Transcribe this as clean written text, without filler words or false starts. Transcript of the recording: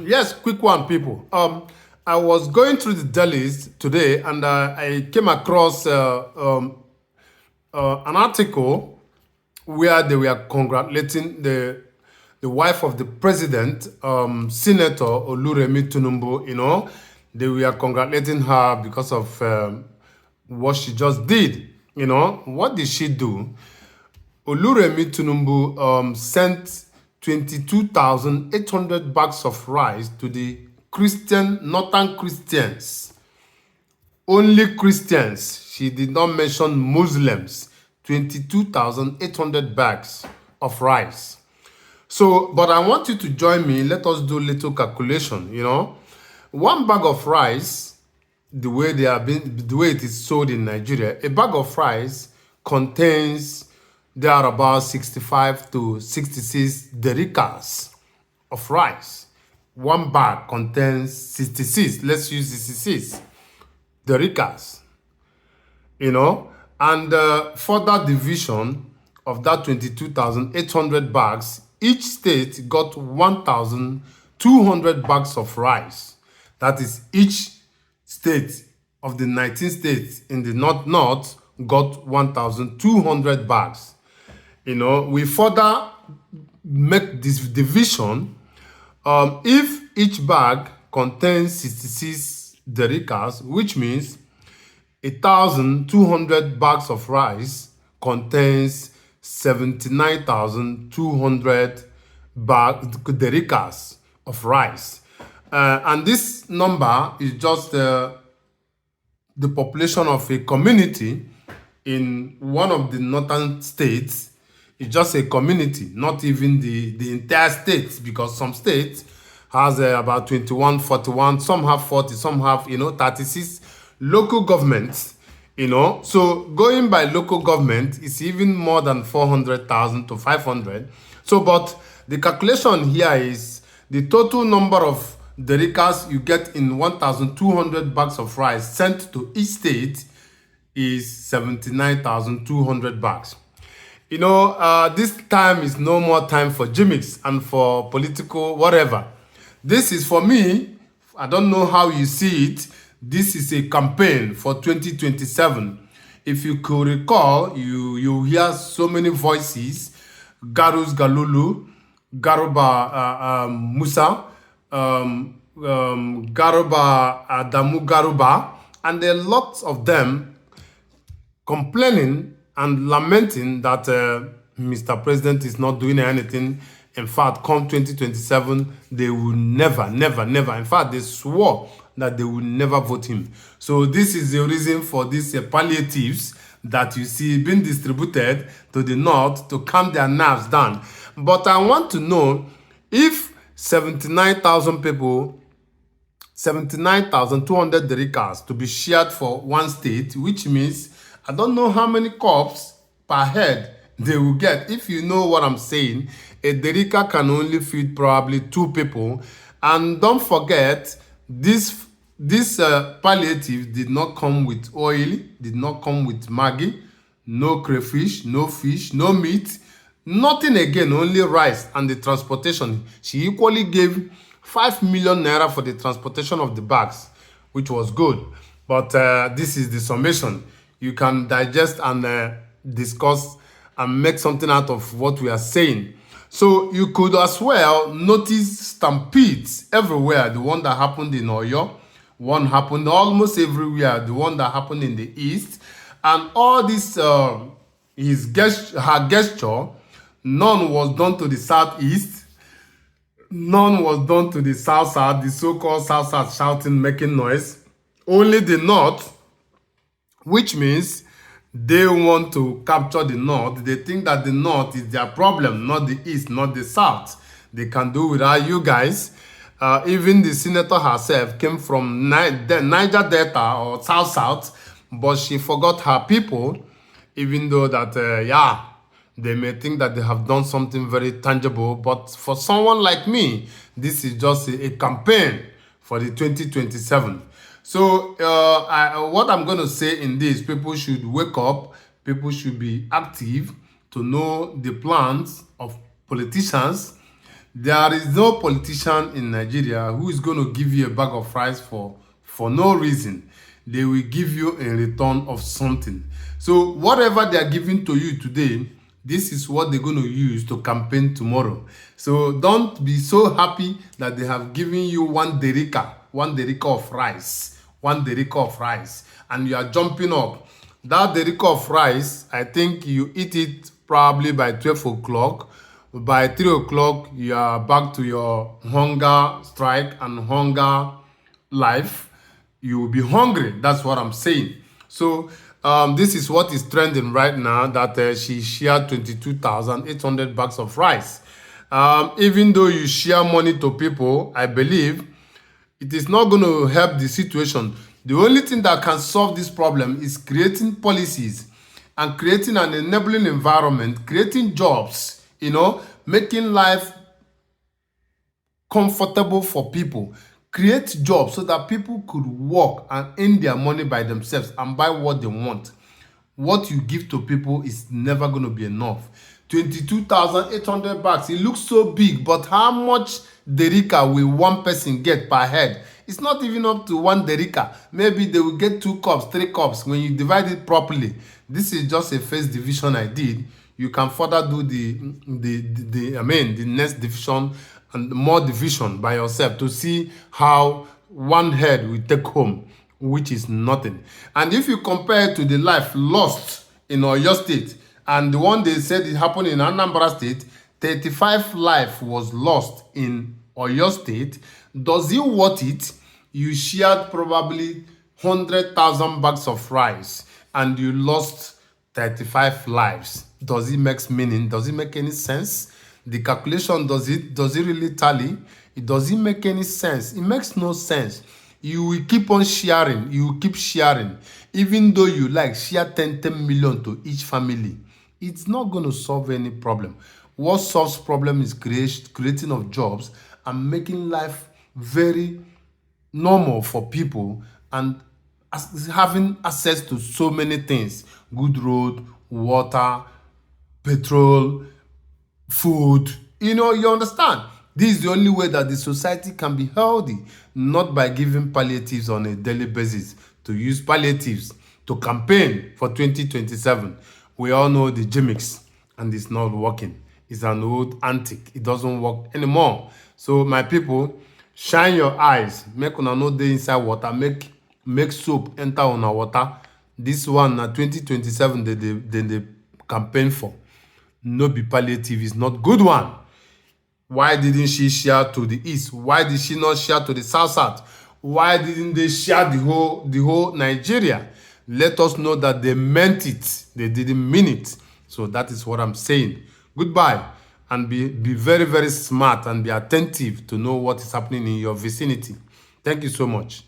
Yes, quick one, people. I was going through the delis today, and I came across an article where they were congratulating the wife of the president, Senator Oluremi Tunumbu. They were congratulating her because of what she just did. What did she do? Oluremi Tunumbu sent 22,800 bags of rice to the Northern Christians. Only Christians. She did not mention Muslims. 22,800 bags of rice. So, but I want you to join me. Let us do a little calculation. One bag of rice, the way it is sold in Nigeria, a bag of rice contains there are about 65 to 66 dericas of rice. One bag contains 66. Let's use 66 dericas. And further division of that 22,800 bags, each state got 1,200 bags of rice. That is, each state of the 19 states in the north got 1,200 bags. We further make this division. If each bag contains 66 dericas, which means 1,200 bags of rice contains 79,200 dericas of rice. And this number is just the population of a community in one of the northern states. It's just a community, not even the entire states, because some states has about 21, 41, some have 40, some have 36 local governments. So going by local government is even more than 400,000 to 500. So, but the calculation here is the total number of dericas you get in 1,200 bags of rice sent to each state is 79,200 bags. This time is no more time for gimmicks and for political whatever. This is for me. I don't know how you see it. This is a campaign for 2027. If you could recall, you hear so many voices: Garus Galulu, Garuba Musa, Garuba Adamu Garuba, and there are lots of them complaining and lamenting that Mr. President is not doing anything. In fact, come 2027, they will never. In fact, they swore that they will never vote him. So this is the reason for these palliatives that you see being distributed to the north to calm their nerves down. But I want to know if 79,000 people, 79,200 dericas to be shared for one state, which means I don't know how many cups per head they will get. If you know what I'm saying, a derica can only feed probably 2 people. And don't forget, this palliative did not come with oil, did not come with Maggi, no crayfish, no fish, no meat, nothing again, only rice and the transportation. She equally gave 5 million naira for the transportation of the bags, which was good. But this is the summation. You can digest and discuss and make something out of what we are saying. So you could as well notice stampedes everywhere. The one that happened in Oyo, one happened almost everywhere. The one that happened in the east, and all this her gesture, none was done to the southeast, none was done to the south, the so-called south, shouting, making noise. Only the north, which means they want to capture the north. They think that the north is their problem, not the east, not the south. They can do without you guys. Even the senator herself came from Niger Delta or South, but she forgot her people, even though that, they may think that they have done something very tangible. But for someone like me, this is just a campaign for the 2027. So what I'm going to say in this, people should wake up, people should be active to know the plans of politicians. There is no politician in Nigeria who is going to give you a bag of rice for no reason. They will give you in return of something. So whatever they are giving to you today, this is what they're going to use to campaign tomorrow. So don't be so happy that they have given you one derika of rice, one derika of rice, and you are jumping up. That derika of rice, I think you eat it probably by 12 o'clock. By 3 o'clock, you are back to your hunger strike and hunger life. You will be hungry. That's what I'm saying. So this is what is trending right now, that she shared 22,800 bags of rice. Even though you share money to people, I believe it is not going to help the situation. The only thing that can solve this problem is creating policies and creating an enabling environment, creating jobs, making life comfortable for people. Create jobs so that people could work and earn their money by themselves and buy what they want. What you give to people is never going to be enough. 22,800 bags. It looks so big, but how much derika will one person get per head? It's not even up to one derika. Maybe they will get 2 cups, 3 cups when you divide it properly. This is just a first division I did. You can further do the next division and more division by yourself to see how one head will take home, which is nothing. And if you compare it to the life lost in Oyo State and the one they said it happened in Anambra State, 35 life was lost in Oyo State. Does it worth it? You shared probably 100,000 bags of rice and you lost 35 lives. Does it make meaning? Does it make any sense? The calculation, does it really tally? It doesn't make any sense. It makes no sense. You will keep on sharing. You will keep sharing. Even though you share 10 million to each family. It's not going to solve any problem. What solves problem is creating of jobs and making life very normal for people and having access to so many things. Good road, water, petrol, food. You understand? This is the only way that the society can be healthy, not by giving palliatives on a daily basis. To use palliatives to campaign for 2027. We all know the gimmicks, and it's not working. It's an old antic. It doesn't work anymore. So my people, shine your eyes. Make una no dey inside water. Make soap enter on our water. This one na 2027 they campaign for. No be palliative, is not good one. Why didn't she share to the east? Why did she not share to the south? Why didn't they share the whole Nigeria? Let us know that they meant it. They didn't mean it. So that is what I'm saying. Goodbye, and be very, very smart and be attentive to know what is happening in your vicinity. Thank you so much.